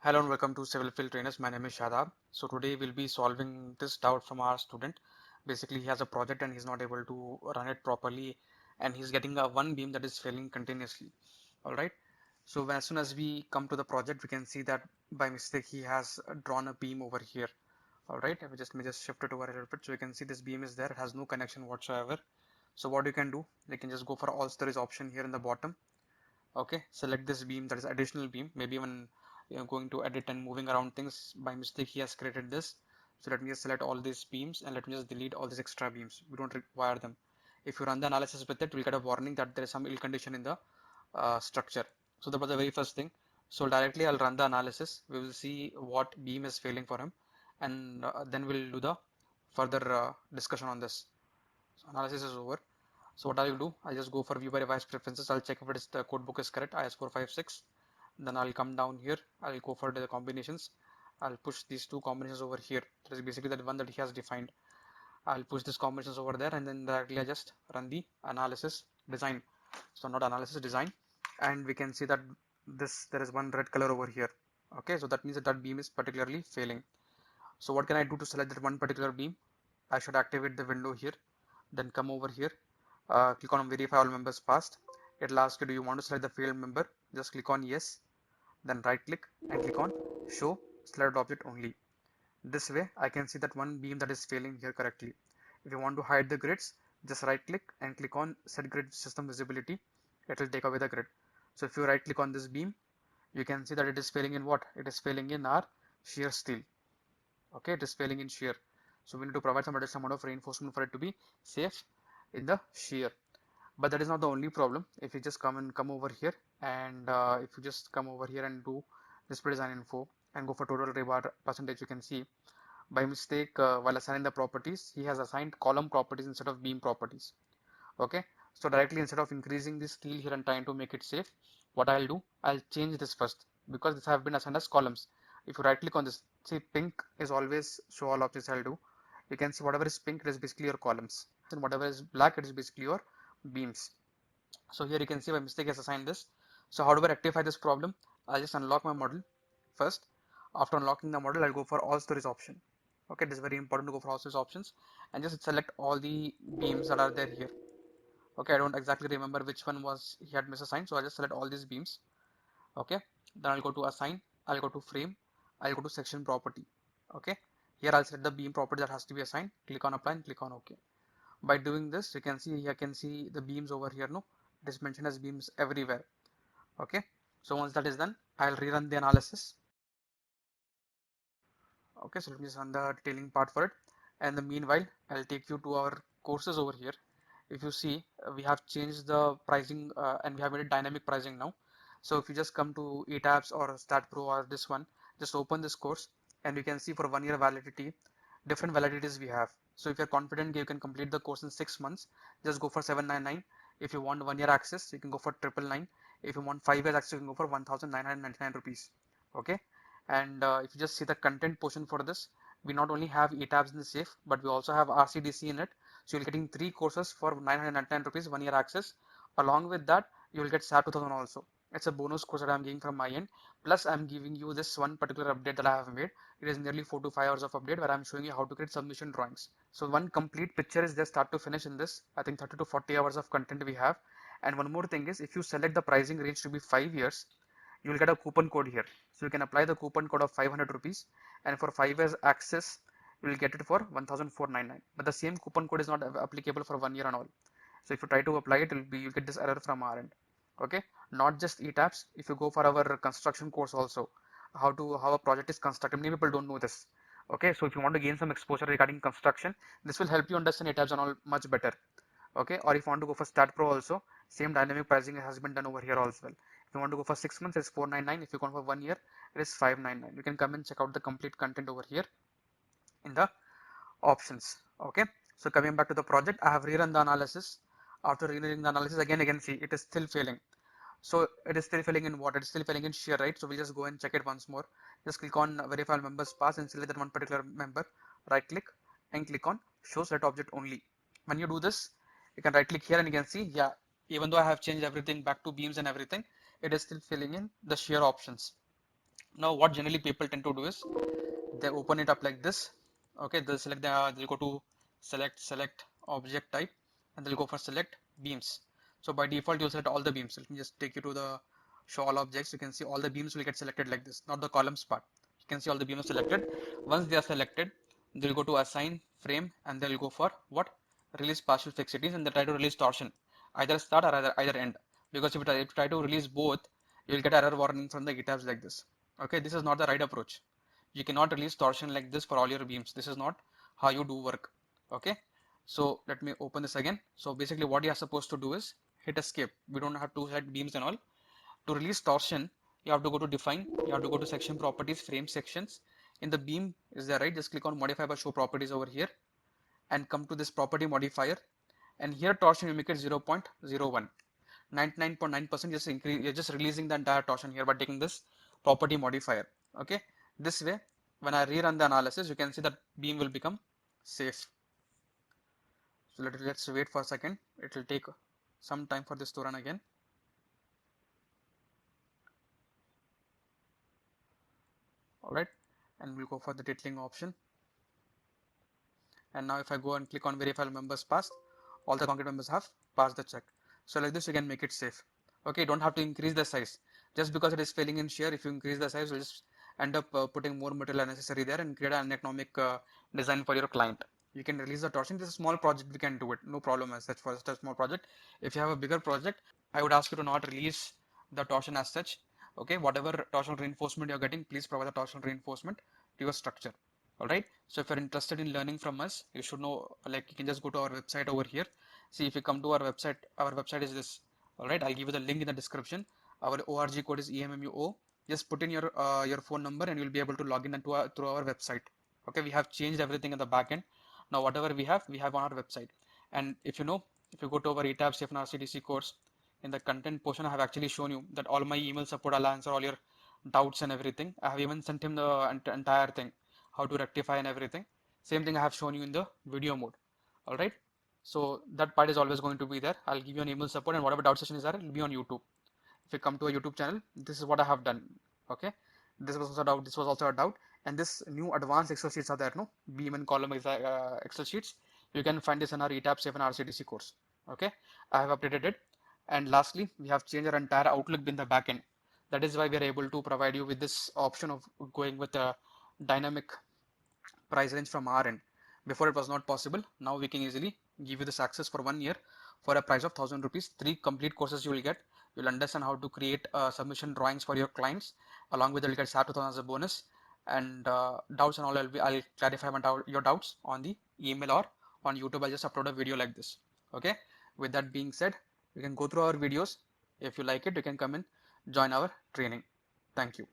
Hello and welcome to Civil Field Trainers. My name is Shadab. So today we'll be solving this doubt from our student. Basically, he has a project and he's not able to run it properly, and he's getting a one beam that is failing continuously. All right. So as soon as we come to the project, we can see that by mistake he has drawn a beam over here. All right. Let me just shift it over a little bit so you can see this beam is there. It has no connection whatsoever. So what you can do, you can just go for all storage option here in the bottom. Okay, select this beam, that is additional beam. Maybe when you're going to edit and moving around things by mistake he has created this. So let me just select all these beams and let me just delete all these extra beams. We don't require them. If you run the analysis with it, we'll get a warning that there is some ill condition in the structure. So that was the very first thing. So directly I'll run the analysis. We will see what beam is failing for him, and then we'll do the further discussion on this. So analysis is over. So what I'll do, I'll just go for view by device preferences. I'll check if it is the code book is correct, IS456. Then I'll come down here. I'll go for the combinations. I'll push these two combinations over here. That is basically the one that he has defined. I'll push these combinations over there, and then directly I just run the analysis design. So not analysis, design, and we can see that there is one red color over here. Okay, so that means that that beam is particularly failing. So what can I do to select that one particular beam? I should activate the window here, then come over here, click on verify all members passed. It will ask you, do you want to select the failed member? Just click on yes, then right click and click on show selected object only. This way I can see that one beam that is failing here correctly. If you want to hide the grids, just right click and click on set grid system visibility. It will take away the grid. So if you right click on this beam, you can see that it is failing in what? It is failing in our shear steel. Okay, it is failing in shear. So we need to provide some additional amount of reinforcement for it to be safe in the shear. But that is not the only problem. If you just come over here, and if you just come over here and do display design info and go for total rebar percentage, you can see by mistake while assigning the properties, he has assigned column properties instead of beam properties. Okay, so directly instead of increasing the steel here and trying to make it safe, what I'll do, I'll change this first, because this have been assigned as columns. If you right click on this, see pink is always show all objects. I'll do, you can see whatever is pink, it is basically your columns, and whatever is black, it is basically your beams. So here you can see by mistake has assigned this. So how do I rectify this problem? I'll just unlock my model first. After unlocking the model, I'll go for all storage option. Okay, this is very important to go for all storage options and just select all the beams that are there here. Okay, I don't exactly remember which one was he had misassigned, so I'll just select all these beams. Okay, then I'll go to assign, I'll go to frame, I'll go to section property. Okay, here I'll set the beam property that has to be assigned, click on apply and click on OK. By doing this, you can see, I can see the beams over here. No, it is mentioned as beams everywhere. Okay, so once that is done, I'll rerun the analysis. Okay, so let me just run the detailing part for it, and the meanwhile I'll take you to our courses over here. If you see, we have changed the pricing and we have made it dynamic pricing now. So if you just come to Etabs or Stat Pro or this one, just open this course and you can see for 1 year validity, different validities we have. So if you're confident you can complete the course in 6 months, just go for 799. If you want 1 year access, you can go for 999. If you want 5 years access, you can go for 1999 rupees. Okay, and if you just see the content portion for this, we not only have Etabs in the safe, but we also have RCDC in it. So you're getting 3 courses for 999 rupees, 1 year access. Along with that, you will get SAT 2000 also. It's a bonus course that I'm giving from my end. Plus, I'm giving you this one particular update that I have made. It is nearly 4 to 5 hours of update where I'm showing you how to create submission drawings. So one complete picture is there start to finish in this. I think 30 to 40 hours of content we have. And one more thing is, if you select the pricing range to be 5 years, you will get a coupon code here. So you can apply the coupon code of 500 rupees, and for 5 years access, you will get it for 1499. But the same coupon code is not applicable for 1 year and all. So if you try to apply it, you'll get this error from our end. Okay, not just Etabs. If you go for our construction course also, how a project is constructed, many people don't know this. Okay, so if you want to gain some exposure regarding construction, this will help you understand Etabs and all much better. Okay, or if you want to go for Stat Pro also, same dynamic pricing has been done over here also. If you want to go for 6 months, it's 499. If you go for 1 year, it is 599. You can come and check out the complete content over here in the options. Okay, so coming back to the project, I have rerun the analysis. After rerunning the analysis, again see it is still failing. So it is still failing in what? It is still failing in shear, right? So we'll just go and check it once more. Just click on verify members pass and select that one particular member. Right click and click on show select object only. When you do this, you can right click here and you can see, yeah, even though I have changed everything back to beams and everything, it is still filling in the shear options. Now what generally people tend to do is they open it up like this. Okay, they'll select they'll go to select object type, and they'll go for select beams. So by default you'll select all the beams. Let me just take you to the show all objects. You can see all the beams will get selected like this, not the columns part. You can see all the beams are selected. Once they are selected, they'll go to assign frame, and they'll go for what, release partial fixities, and they try to release torsion, either start or either end. Because if you try to release both, you will get error warning from the Etabs like this. Okay, this is not the right approach. You cannot release torsion like this for all your beams. This is not how you do work. Okay, so let me open this again. So basically what you are supposed to do is hit escape. We don't have to select beams and all. To release torsion, you have to go to define, you have to go to section properties, frame sections. In the beam is there, right? Just click on modify by show properties over here and come to this property modifier, and here torsion you make it 0.01. 99.9% just increase, you're just releasing the entire torsion here by taking this property modifier. Okay, this way when I rerun the analysis, you can see that beam will become safe. So let's wait for a second. It will take some time for this to run again. Alright, and we'll go for the detailing option. And now if I go and click on verify members passed, all the concrete members have passed the check. So like this you can make it safe. Okay, you don't have to increase the size. Just because it is failing in shear, if you increase the size, you'll just end up putting more material unnecessary there and create an economic design for your client. You can release the torsion. This is a small project, we can do it, no problem as such for such a small project. If you have a bigger project, I would ask you to not release the torsion as such. Okay, whatever torsion reinforcement you're getting, please provide the torsion reinforcement to your structure. Alright, so if you're interested in learning from us, you should know, like, you can just go to our website over here. See, if you come to our website is this. Alright, I'll give you the link in the description. Our org code is EMMUO. Just put in your phone number and you'll be able to log in through our website. Okay, we have changed everything in the backend. Now whatever we have on our website. And if you go to our Etabs Safe and RCDC course, in the content portion I have actually shown you that all my email support, I'll answer all your doubts and everything. I have even sent him the entire thing, how to rectify and everything. Same thing I have shown you in the video mode. Alright, so that part is always going to be there. I'll give you an email support, and whatever doubt session is there, it will be on YouTube. If you come to a YouTube channel, this is what I have done. Okay, this was also a doubt, and this new advanced Excel sheets are there, no, beam and column Excel sheets. You can find this in our Etabs 7 RCDC course. Okay, I have updated it. And lastly, we have changed our entire outlook in the backend. That is why we are able to provide you with this option of going with a dynamic price range from our end. Before it was not possible. Now we can easily give you this access for 1 year for a price of 1000 rupees. 3 complete courses you will get. You'll understand how to create submission drawings for your clients. Along with it, you'll get SAP 2000 as a bonus. And doubts and all, I'll clarify your doubts on the email or on YouTube. I'll just upload a video like this. Okay. With that being said, you can go through our videos. If you like it, you can come and join our training. Thank you.